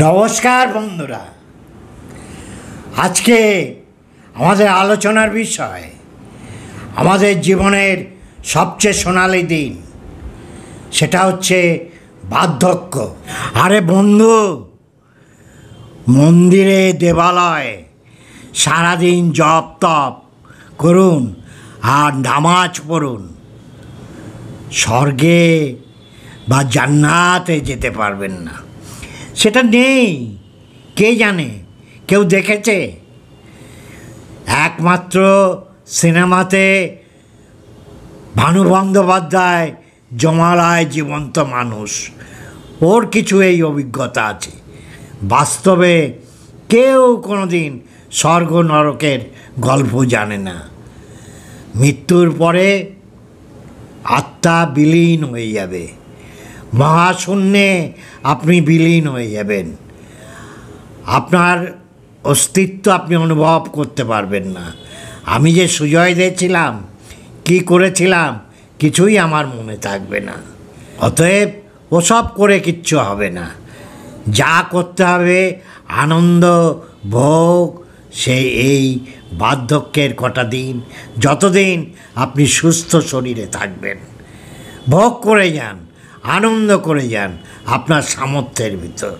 নমস্কার বন্ধুরা, আজকে আমাদের আলোচনার বিষয় আমাদের জীবনের সবচেয়ে সোনালি দিন, সেটা হচ্ছে বার্ধক্য। আরে বন্ধু, মন্দিরে দেবালয়ে সারাদিন জপ তপ করুন আর নামাজ পড়ুন, স্বর্গে বা জান্নাতে যেতে পারবেন না। সেটা নেই, কে জানে, কেউ দেখেছে? একমাত্র সিনেমাতে ভানু বন্দ্যোপাধ্যায় জমালয় জীবন্ত মানুষ, ওর কিছু এই অভিজ্ঞতা আছে। বাস্তবে কেউ কোনো দিন স্বর্গ নরকের গল্প জানে না। মৃত্যুর পরে আত্মা বিলীন হয়ে যাবে, মহাশূন্যে আপনি বিলীন হয়ে যাবেন। আপনার অস্তিত্ব আপনি অনুভব করতে পারবেন না। আমি যে সুজয় দিয়েছিলাম, কি করেছিলাম, কিছুই আমার মনে থাকবে না। অতএব ওসব করে কিচ্ছু হবে না। যা করতে হবে আনন্দ ভোগ, সেই এই বার্ধক্যের কটা দিন, যতদিন আপনি সুস্থ শরীরে থাকবেন, ভোগ করে যান, আনন্দ করে যান আপনার সামর্থ্যের ভিতর।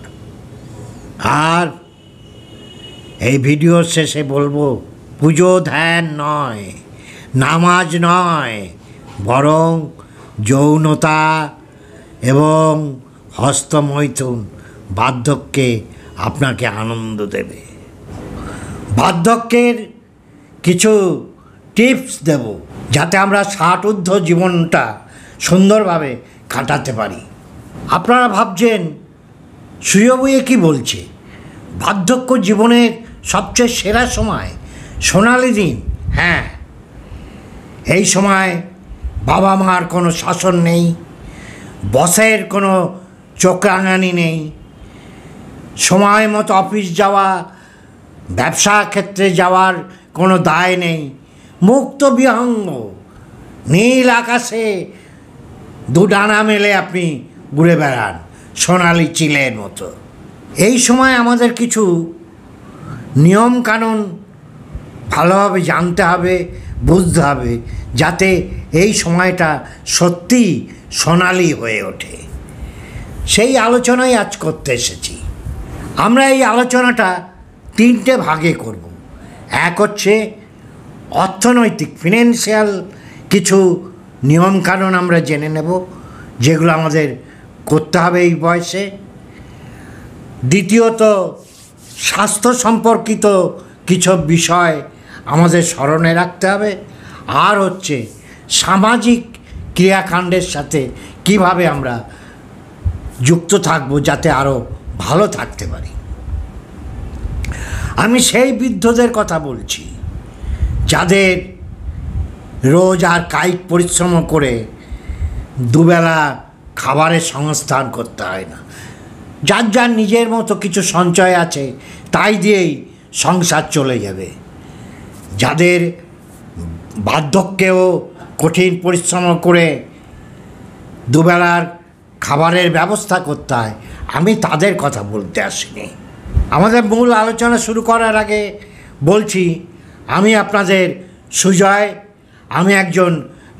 আর এই ভিডিওর শেষে বলবো, পুজো ধ্যান নয়, নামাজ নয়, বরং যৌনতা এবং হস্তমৈথুন বার্ধক্যে আপনাকে আনন্দ দেবে। বার্ধক্যের কিছু টিপস দেব, যাতে আমরা 60 ঊর্ধ্ব জীবনটা সুন্দরভাবে কাটাতে পারি। আপনারা ভাবছেন সুজয় কি বলছে, বার্ধক্য জীবনের সবচেয়ে সেরা সময়, সোনালি দিন। হ্যাঁ, এই সময় বাবা মার কোনো শাসন নেই, বসের কোনো চোখ রাঙানি নেই, সময় মতো অফিস যাওয়া, ব্যবসা ক্ষেত্রে যাওয়ার কোনো দায় নেই, মুক্ত বিহঙ্গ, নীল আকাশে দুডানা মেলে আপনি ঘুরে বেড়ান সোনালি চিলের মতো। এই সময় আমাদের কিছু নিয়মকানুন ভালোভাবে জানতে হবে, বুঝতে হবে, যাতে এই সময়টা সত্যি সোনালি হয়ে ওঠে। সেই আলোচনাই আজ করতে এসেছি। আমরা এই আলোচনাটা 3টে ভাগে করব। এক হচ্ছে অর্থনৈতিক, ফিনান্সিয়াল কিছু নিয়মকানুন আমরা জেনে নেব, যেগুলো আমাদের করতে হবে এই বয়সে। দ্বিতীয়ত স্বাস্থ্য সম্পর্কিত কিছু বিষয় আমাদের স্মরণে রাখতে হবে। আর হচ্ছে সামাজিক ক্রিয়াকাণ্ডের সাথে কিভাবে আমরা যুক্ত থাকব, যাতে আরও ভালো থাকতে পারি। আমি সেই বৃদ্ধদের কথা বলছি, যাদের রোজ আর কায়িক পরিশ্রম করে দুবেলা খাবারের সংস্থান করতে হয় না, যার যার নিজের মতো কিছু সঞ্চয় আছে, তাই দিয়েই সংসার চলে যাবে। যাদের বার্ধক্যেও কঠিন পরিশ্রম করে দুবেলার খাবারের ব্যবস্থা করতে হয়, আমি তাদের কথা বলতে আসিনি। আমাদের মূল আলোচনা শুরু করার আগে বলছি, আমি আপনাদের সুজয়। আমি একজন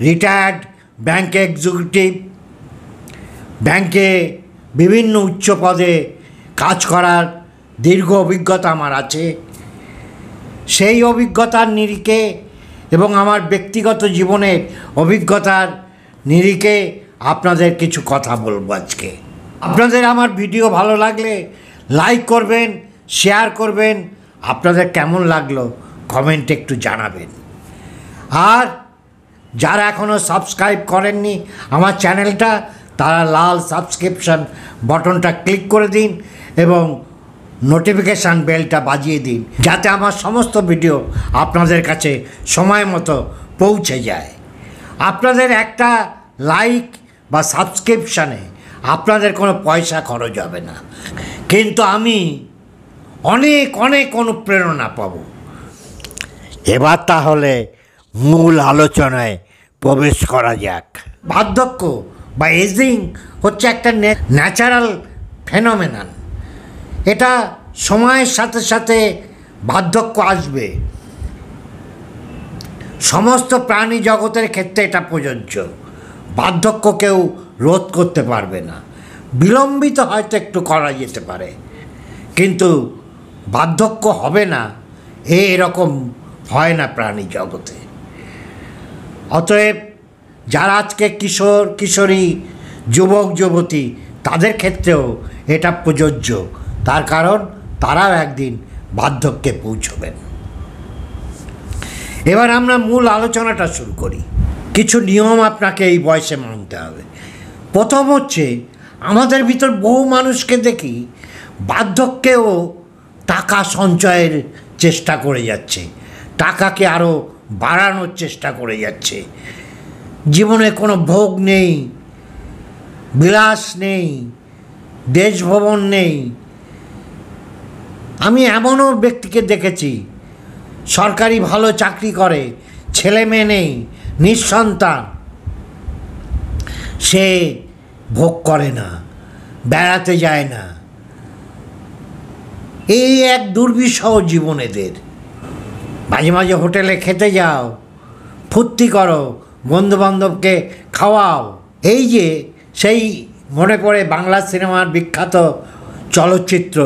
রিটায়ার্ড ব্যাংক এক্সিকিউটিভ। ব্যাংকে বিভিন্ন উচ্চ পদে কাজ করার দীর্ঘ অভিজ্ঞতা আমার আছে। সেই অভিজ্ঞতার নিরিখে এবং আমার ব্যক্তিগত জীবনের অভিজ্ঞতার নিরিখে আপনাদের কিছু কথা বলবো আজকে। আপনাদের আমার ভিডিও ভালো লাগলে লাইক করবেন, শেয়ার করবেন। আপনাদের কেমন লাগলো কমেন্টে একটু জানাবেন। আর যারা এখনও সাবস্ক্রাইব করেননি আমার চ্যানেলটা, তারা লাল সাবস্ক্রিপশন বাটনটা ক্লিক করে দিন এবং নোটিফিকেশান বেলটা বাজিয়ে দিন, যাতে আমার সমস্ত ভিডিও আপনাদের কাছে সময় মতো পৌঁছে যায়। আপনাদের একটা লাইক বা সাবস্ক্রিপশানে আপনাদের কোনো পয়সা খরচ হবে না, কিন্তু আমি অনেক অনেক অনুপ্রেরণা পাব। এবার তাহলে মূল আলোচনায় প্রবেশ করা যাক। বার্ধক্য বা এজিং হচ্ছে একটা ন্যাচারাল ফেনোমেনন। এটা সময়ের সাথে সাথে বার্ধক্য আসবে। সমস্ত প্রাণী জগতের ক্ষেত্রে এটা প্রযোজ্য। বার্ধক্য কেউ রোধ করতে পারবে না। বিলম্বিত হয়তো একটু করা যেতে পারে, কিন্তু বার্ধক্য হবে না এরকম হয় না প্রাণী জগতে। অতএব যারা আজকে কিশোর কিশোরী, যুবক যুবতী, তাদের ক্ষেত্রেও এটা প্রযোজ্য। তার কারণ তারাও একদিন বার্ধক্যে পৌঁছবেন। এবার আমরা মূল আলোচনাটা শুরু করি। কিছু নিয়ম আপনাকে এই বয়সে মানতে হবে। প্রথম হচ্ছে, আমাদের ভিতর বহু মানুষকে দেখি বার্ধক্যেও টাকা সঞ্চয়ের চেষ্টা করে যাচ্ছে, টাকাকে আরও বাড়ানোর চেষ্টা করে যাচ্ছে। জীবনে কোনো ভোগ নেই, বিলাস নেই, দেশভ্রমণ নেই। আমি এমনও ব্যক্তিকে দেখেছি, সরকারি ভালো চাকরি করে, ছেলে মেয়ে নেই, নিঃসন্তান, সে ভোগ করে না, বেড়াতে যায় না। এই এক দুর্বিষহ জীবন এদের। মাঝে মাঝে হোটেলে খেতে যাও, ফুর্তি করো, বন্ধুবান্ধবকে খাওয়াও। এই যে সেই মনে পড়ে বাংলা সিনেমার বিখ্যাত চলচ্চিত্র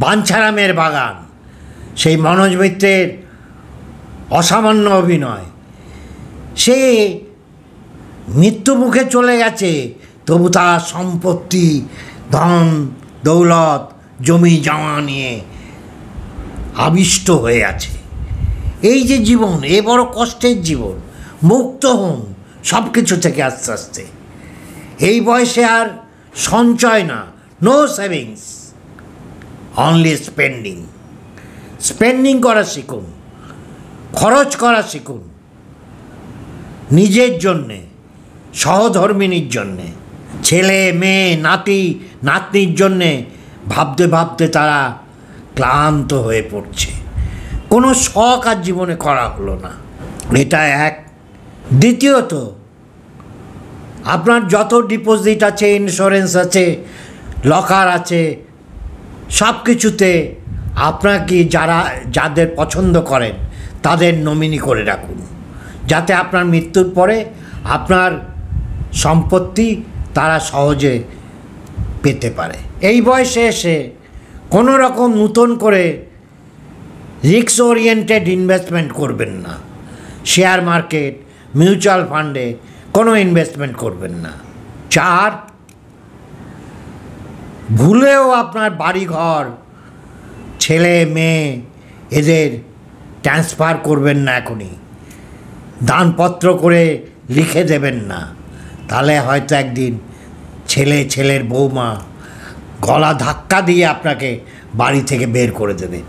বাঞ্ছারামের বাগান, সেই মনোজ মিত্রের অসামান্য অভিনয়। সে মৃত্যু মুখে চলে গেছে, তবু তার সম্পত্তি, ধন দৌলত, জমি জমা নিয়ে আবিষ্ট হয়ে আছে। এই যে জীবন, এ বড় কষ্টের জীবন। মুক্ত হন সব কিছু থেকে আস্তে আস্তে। এই বয়সে আর সঞ্চয় না, no savings, only spending. Spending করা শিখুন, খরচ করা শিখুন, নিজের জন্যে, সহধর্মিণীর জন্যে, ছেলে মেয়ে নাতি নাতনির জন্যে ভাবতে ভাবতে তারা ক্লান্ত হয়ে পড়ছে। কোনো শখ আর জীবনে করা হলো না, এটা এক। দ্বিতীয়ত, আপনার যত ডিপোজিট আছে, ইন্স্যুরেন্স আছে, লকার আছে, সব কিছুতে আপনাকে যাদের পছন্দ করেন তাদের নমিনি করে রাখুন, যাতে আপনার মৃত্যুর পরে আপনার সম্পত্তি তারা সহজে পেতে পারে। এই বয়সে এসে কোনো রকম নতুন করে রিস্ক ওরিয়েন্টেড ইনভেস্টমেন্ট করবেন না। শেয়ার মার্কেট, মিউচুয়াল ফান্ডে কোনো ইনভেস্টমেন্ট করবেন না। 4, ভুলেও আপনার বাড়িঘর, ছেলে মেয়ে এদের ট্রান্সফার করবেন না এখনই। দানপত্র করে লিখে দেবেন না, তাহলে হয়তো একদিন ছেলের বৌমা গলা ধাক্কা দিয়ে আপনাকে বাড়ি থেকে বের করে দেবে।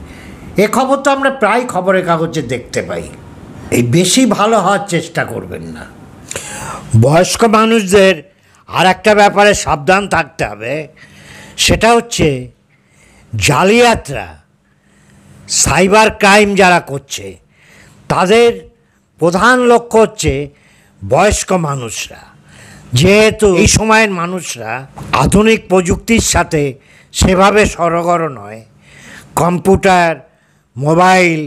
এ খবর তো আমরা প্রায় খবরের কাগজে দেখতে পাই। এই বেশি ভালো হওয়ার চেষ্টা করবেন না। বয়স্ক মানুষদের আর একটা ব্যাপারে সাবধান থাকতে হবে, সেটা হচ্ছে জালিয়াতরা, সাইবার ক্রাইম যারা করছে তাদের প্রধান লক্ষ্য হচ্ছে বয়স্ক মানুষরা। যেহেতু এই সময়ের মানুষরা আধুনিক প্রযুক্তির সাথে সেভাবে সরগর নয়, কম্পিউটার, মোবাইল,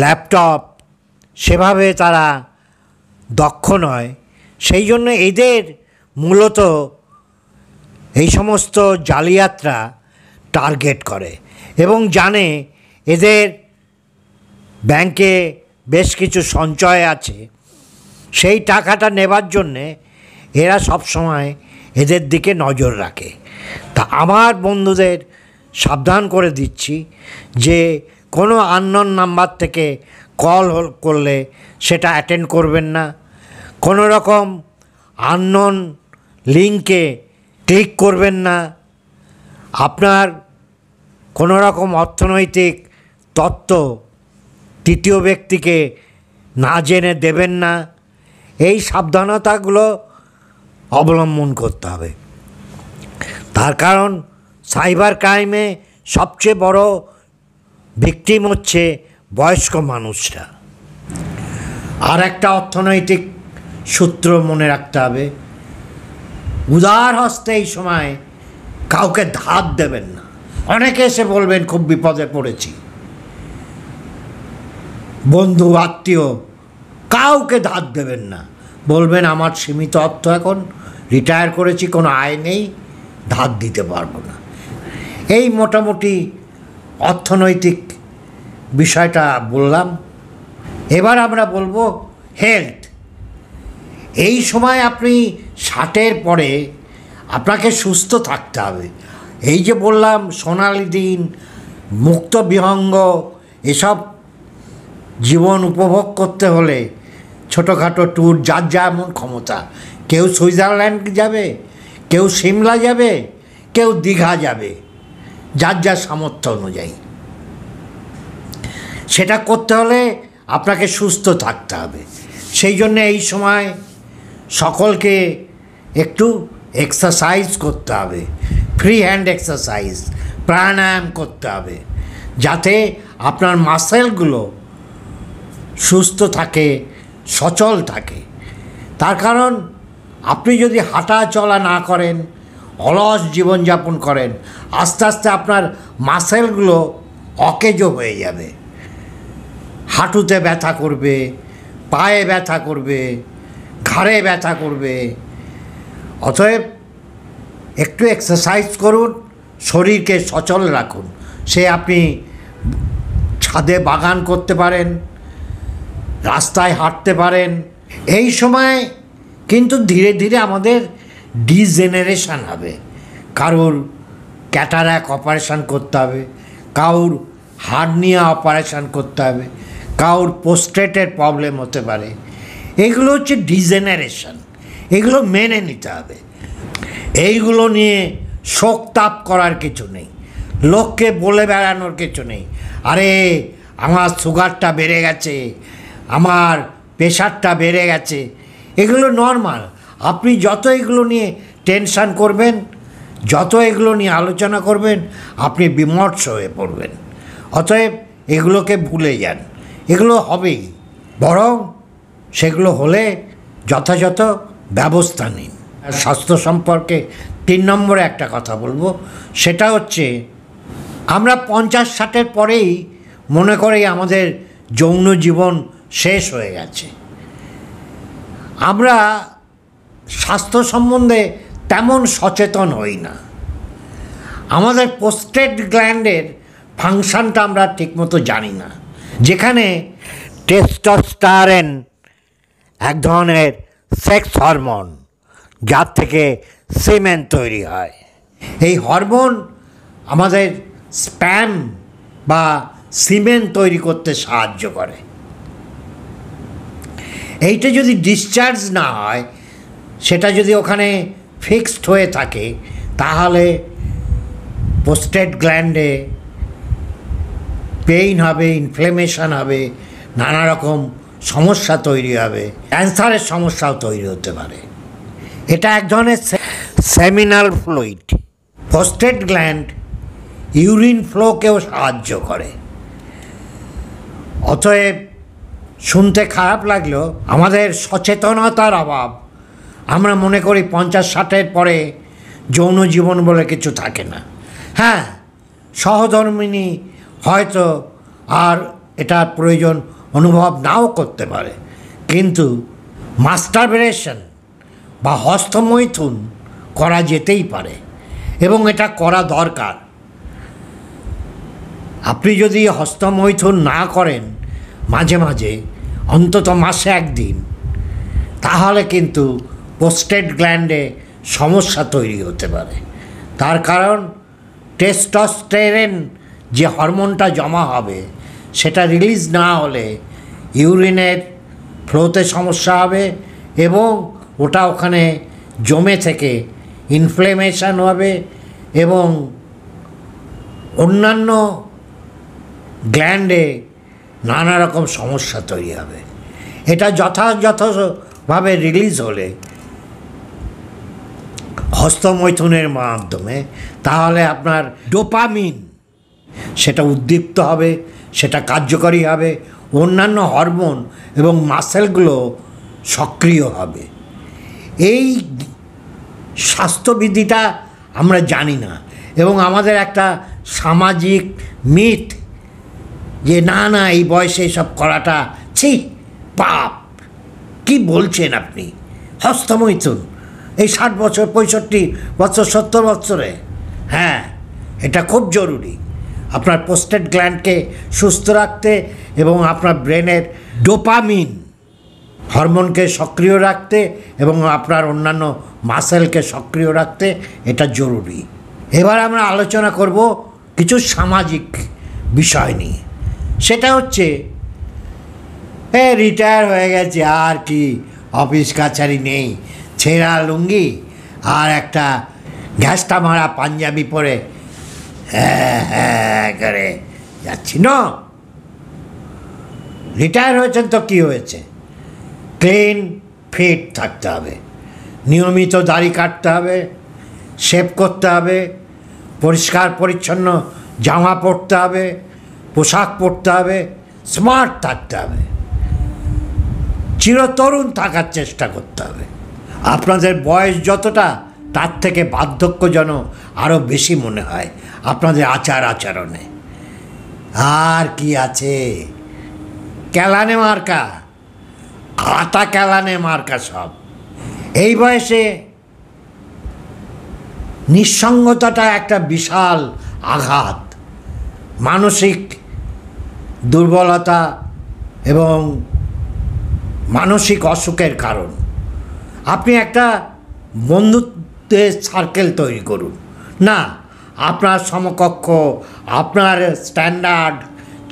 ল্যাপটপ সেভাবে তারা দক্ষ নয়, সেই জন্য এদের মূলত এই সমস্ত জালিয়াতরা টার্গেট করে এবং জানে এদের ব্যাংকে বেশ কিছু সঞ্চয় আছে, সেই টাকাটা নেবার জন্যে এরা সবসময় এদের দিকে নজর রাখে। তা আমার বন্ধুদের সাবধান করে দিচ্ছি যে কোনো আননোন নাম্বার থেকে কল করলে সেটা অ্যাটেন্ড করবেন না। কোনো রকম আননোন লিঙ্কে ক্লিক করবেন না। আপনার কোনো রকম অর্থনৈতিক তথ্য তৃতীয় ব্যক্তিকে না জেনে দেবেন না। এই সাবধানতাগুলো অবলম্বন করতে হবে। তার কারণ সাইবার ক্রাইমে সবচেয়ে বড় ভিকটিম হচ্ছে বয়স্ক মানুষরা। আর একটা অর্থনৈতিক সূত্র মনে রাখতে হবে, উদার হস্তে এই সময় কাউকে ধার দেবেন না। অনেকে এসে বলবেন খুব বিপদে পড়েছি, বন্ধু আত্মীয় কাউকে ধার দেবেন না। বলবেন আমার সীমিত অর্থ, এখন রিটায়ার করেছি, কোনো আয় নেই, ধার দিতে পারবো না। এই মোটামুটি অর্থনৈতিক বিষয়টা বললাম। এবার আমরা বলবো হেলথ। এই সময় আপনি 60-এর পরে আপনাকে সুস্থ থাকতে হবে। এই যে বললাম সোনালি দিন, মুক্ত বিহঙ্গ, এসব জীবন উপভোগ করতে হলে ছোটোখাটো ট্যুর, যার যেমন ক্ষমতা, কেউ সুইজারল্যান্ড যাবে, কেউ সিমলা যাবে, কেউ দীঘা যাবে, যার যার সামর্থ্য অনুযায়ী। সেটা করতে হলে আপনাকে সুস্থ থাকতে হবে। সেই জন্য এই সময় সকলকে একটু এক্সারসাইজ করতে হবে, ফ্রি হ্যান্ড এক্সারসাইজ, প্রাণায়াম করতে হবে, যাতে আপনার মাসেলগুলো সুস্থ থাকে, সচল থাকে। তার কারণ আপনি যদি হাঁটা চলা না করেন, অলস জীবনযাপন করেন, আস্তে আস্তে আপনার মাসেলগুলো অকেজো হয়ে যাবে। হাঁটুতে ব্যথা করবে, পায়ে ব্যথা করবে, ঘাড়ে ব্যথা করবে। অতএব একটু এক্সারসাইজ করুন, শরীরকে সচল রাখুন। সে আপনি ছাদে বাগান করতে পারেন, রাস্তায় হাঁটতে পারেন। এই সময় কিন্তু ধীরে ধীরে আমাদের ডিজেনারেশন হবে। কারোর ক্যাটারাক্ট অপারেশান করতে হবে, কারোর হার্নিয়া অপারেশান করতে হবে, কারোর পোস্ট্রেটের প্রবলেম হতে পারে। এগুলো হচ্ছে ডিজেনারেশন, এগুলো মেনে নিতে হবে। এইগুলো নিয়ে শোক তাপ করার কিছু নেই, লোককে বলে বেড়ানোর কিছু নেই। আরে আমার সুগারটা বেড়ে গেছে, আমার প্রেশারটা বেড়ে গেছে, এগুলো নর্মাল। আপনি যত এগুলো নিয়ে টেনশান করবেন, যত এগুলো নিয়ে আলোচনা করবেন, আপনি বিমর্ষ হয়ে পড়বেন। অতএব এগুলোকে ভুলে যান, এগুলো হবেই। বরং সেগুলো হলে যথাযথ ব্যবস্থা নিন। স্বাস্থ্য সম্পর্কে 3 নম্বরে একটা কথা বলবো, সেটা হচ্ছে আমরা 50-60-এর পরেই মনে করি আমাদের যৌন জীবন শেষ হয়ে গেছে। আমরা স্বাস্থ্য সম্বন্ধে তেমন সচেতন হই না। আমাদের প্রোস্টেট গ্ল্যান্ডের ফাংশনটা আমরা ঠিকমতো জানি না, যেখানে টেস্টোস্টেরন এক ধরনের সেক্স হরমোন, যার থেকে সিমেন তৈরি হয়। এই হরমোন আমাদের স্প্যাম বা সিমেন তৈরি করতে সাহায্য করে। এইটা যদি ডিসচার্জ না হয়, সেটা যদি ওখানে ফিক্সড হয়ে থাকে, তাহলে প্রোস্টেট গ্ল্যান্ডে পেইন হবে, ইনফ্লেমেশন হবে, নানা রকম সমস্যা তৈরি হবে, ক্যান্সারের সমস্যাও তৈরি হতে পারে। এটা এক ধরনের seminal fluid. Prostate gland urine ফ্লোকেও সাহায্য করে। অতএব শুনতে খারাপ লাগলেও আমাদের সচেতনতার অভাব। আমরা মনে করি 50-60-এর পরে যৌন জীবন বলে কিছু থাকে না। হ্যাঁ, সহধর্মিণী হয়তো আর এটার প্রয়োজন অনুভব নাও করতে পারে, কিন্তু মাস্টারবেশন বা হস্তমৈথুন করা যেতেই পারে এবং এটা করা দরকার। আপনি যদি হস্তমৈথুন না করেন মাঝে মাঝে, অন্তত মাসে 1 দিন, তাহলে কিন্তু প্রোস্টেট গ্ল্যান্ডে সমস্যা তৈরি হতে পারে। তার কারণ টেস্টোস্টেরন যে হরমোনটা জমা হবে, সেটা রিলিজ না হলে ইউরিনের ফ্লোতে সমস্যা হবে এবং ওটা ওখানে জমে থেকে ইনফ্লেমেশন হবে এবং অন্যান্য গ্ল্যান্ডে নানা রকম সমস্যা তৈরি হবে। এটা যথাযথভাবে রিলিজ হলে হস্তমৈথুনের মাধ্যমে, তাহলে আপনার ডোপামিন সেটা উদ্দীপ্ত হবে, সেটা কার্যকরী হবে, অন্যান্য হরমোন এবং মাসেলগুলো সক্রিয় হবে। এই স্বাস্থ্যবিধিটা আমরা জানি না, এবং আমাদের একটা সামাজিক মিথ যে না না এই বয়সে এসব করাটা ছি পাপ। কি বলছেন আপনি? হস্তমৈথুন এই 60 বছর, 65 বছর, 70 বছরে? হ্যাঁ, এটা খুব জরুরি আপনার প্রোস্টেট গ্ল্যান্ডকে সুস্থ রাখতে এবং আপনার ব্রেনের ডোপামিন হরমোনকে সক্রিয় রাখতে এবং আপনার অন্যান্য মাসেলকে সক্রিয় রাখতে এটা জরুরি। এবার আমরা আলোচনা করব কিছু সামাজিক বিষয় নিয়ে। সেটা হচ্ছে রিটায়ার হয়ে গেছে, আর কি অফিস কাছারি নেই, ছেঁড়া লুঙ্গি আর একটা ঘ্যাসটা মারা পাঞ্জাবি পরে হ্যাঁ হ্যাঁ করে যাচ্ছি। না, রিটায়ার হয়েছেন তো কী হয়েছে? ক্লিন ফিট থাকতে হবে, নিয়মিত দাড়ি কাটতে হবে, শেভ করতে হবে, পরিষ্কার পরিচ্ছন্ন জামা পরতে হবে, পোশাক পরতে হবে, স্মার্ট থাকতে হবে, চিরতরুণ থাকার চেষ্টা করতে হবে। আপনাদের বয়স যতটা তার থেকে বার্ধক্য যেন আরও বেশি মনে হয় আপনাদের আচার আচরণে। আর কি আছে? ক্যালানে মার্কা, আটা ক্যালানে মার্কা সব। এই বয়সে নিঃসঙ্গতাটা একটা বিশাল আঘাত, মানসিক দুর্বলতা এবং মানসিক অসুখের কারণ। আপনি একটা বন্ধুত্বের সার্কেল তৈরি করুন না, আপনার সমকক্ষ, আপনার স্ট্যান্ডার্ড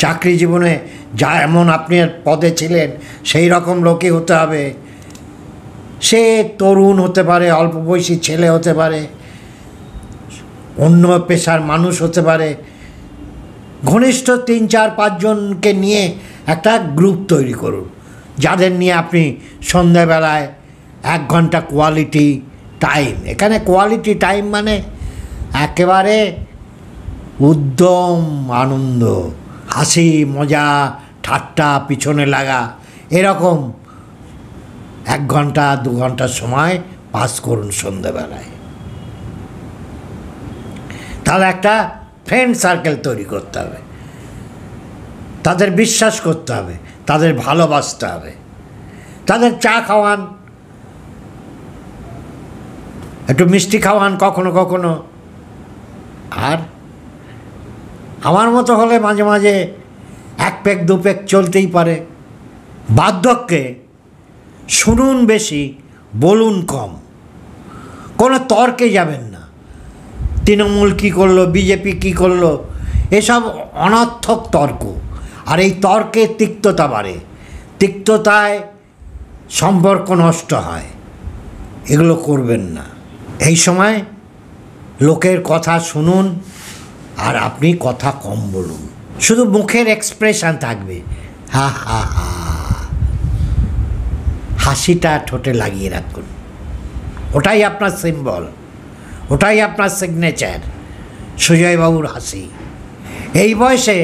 চাকরি জীবনে যা এমন আপনি পদে ছিলেন সেই রকম লোকই হতে হবে। সে তরুণ হতে পারে, অল্প বয়সী ছেলে হতে পারে, অন্য পেশার মানুষ হতে পারে। ঘনিষ্ঠ 3-4-5 জনকে নিয়ে একটা গ্রুপ তৈরি করুন, যাদের নিয়ে আপনি সন্ধ্যাবেলায় 1 ঘন্টা কোয়ালিটি টাইম। এখানে কোয়ালিটি টাইম মানে একেবারে উদ্যম আনন্দ, হাসি মজা ঠাট্টা পিছনে লাগা, এরকম 1 ঘন্টা 2 ঘন্টার সময় পাস করুন সন্ধ্যাবেলায়। তাহলে একটা ফ্রেন্ড সার্কেল তৈরি করতে হবে, তাদের বিশ্বাস করতে হবে, তাদের ভালোবাসতে হবে, তাদের চা খাওয়ান, একটু মিষ্টি খাওয়ান কখনো কখনো। আর আমার মতো হলে মাঝে মাঝে 1 পেক 2 পেক চলতেই পারে। বার্ধক্যে শুনুন বেশি, বলুন কম, কোনো তর্কে যাবেন না। তৃণমূল কী করলো, বিজেপি কী করলো, এসব অনর্থক তর্ক। আর এই তর্কে তিক্ততা বাড়ে, তিক্ততায় সম্পর্ক নষ্ট হয়। এগুলো করবেন না। এই সময় লোকের কথা শুনুন আর আপনি কথা কম বলুন, শুধু মুখের এক্সপ্রেশন থাকবে, হা হা হা, হাসিটা ঠোঁটে লাগিয়ে রাখুন। ওটাই আপনার সিম্বল, ওটাই আপনার সিগনেচার, সুজয়বাবুর হাসি। এই বয়সে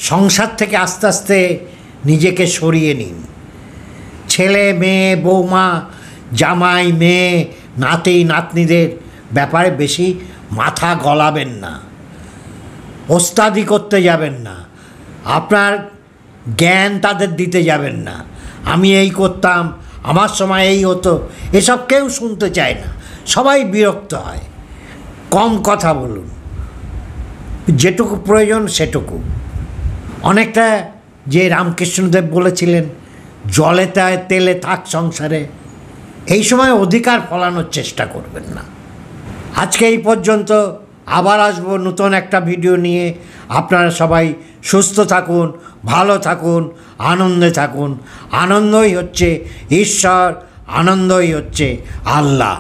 সংসার থেকে আস্তে আস্তে নিজেকে সরিয়ে নিন। ছেলে মেয়ে বৌমা জামাই মেয়ে নাতি নাতনিদের ব্যাপারে বেশি মাথা গলাবেন না, ওস্তাদি করতে যাবেন না, আপনার জ্ঞান তাদের দিতে যাবেন না। আমি এই করতাম, আমার সময় এই হতো, এসব কেউ শুনতে চায় না, সবাই বিরক্ত হয়। কম কথা বলুন, যেটুকু প্রয়োজন সেটুকু। অনেকটা যে রামকৃষ্ণদেব বলেছিলেন, জলে তেলে থাক সংসারে। এই সময় অধিকার ফলানোর চেষ্টা করবেন না। আজকে এই পর্যন্ত, আবার আসবো নতুন একটা ভিডিও নিয়ে। আপনারা সবাই সুস্থ থাকুন, ভালো থাকুন, আনন্দে থাকুন। আনন্দই হচ্ছে ঈশ্বর, আনন্দই হচ্ছে আল্লাহ।